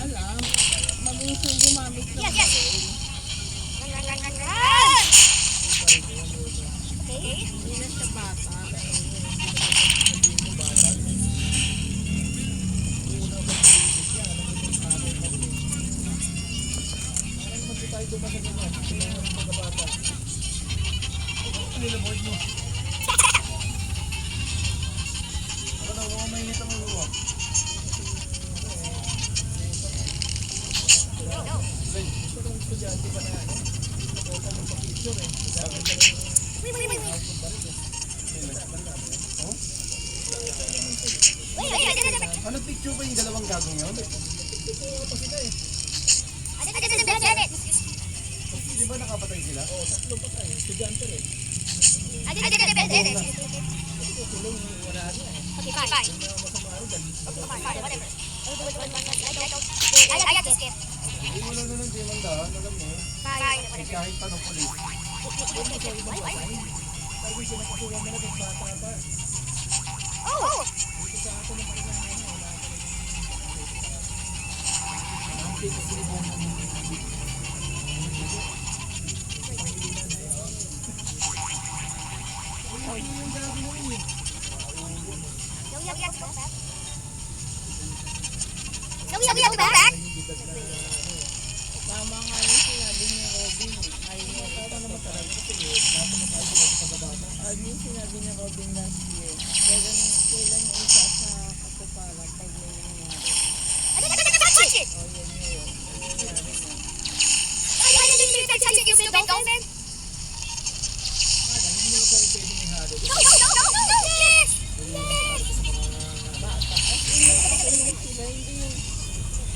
Alam, mabusong gumamit ng Okay. ilan sa bata. Ano picture ba yung dalawang gagong yun? Di ba nakapatay sila? Oo, tatlo patay. Estudyante rin. Okay, fine. I got this kid. Hindi mo lang nalang di mandaan, alam mo. Fine. Kahit pa ng polis. Oh! So we have to go back? Tama nga yung sinabi ni Robin. Ayun yung sinabi ni Robin last year. Kailan yung isa sa katuparan pag may nangyari. Touch it! O yan yun. Touch it, you stupid dolphin! No! Yes! Bata. As in, nakakalimutan sila. Hindi yung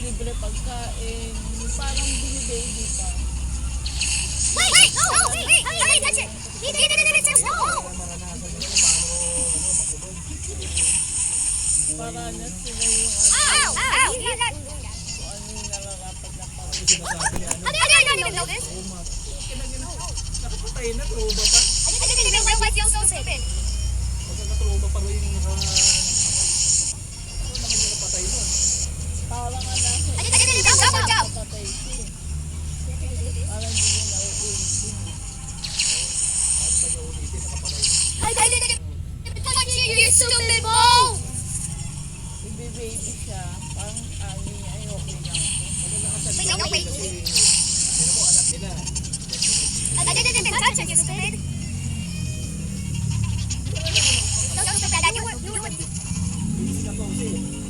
libre pagkain. Yung parang bini-baby pa. Wait! No! Wait! Hurry, touch it! He didn't no! Para na sila yung Ow! Ow! kung ano yung nararapat na parang. I don't even know this. Nakapatay na, trauma pa. I didn't even know why you're so stupid. Pagka na-trauma pa rin yung ano naman yung napatay nun? Parang nga nasa I didn't even know. Go! patay siya. Parang hindi yung nauulitin. I didn't even touch you, you stupid ball! Baby siya. Parang ani niya ay okay lang ako. Wait. Sino mo, anak nila. I didn't even touch you, stupid. No, stupid. You were... Bilis na po kasi.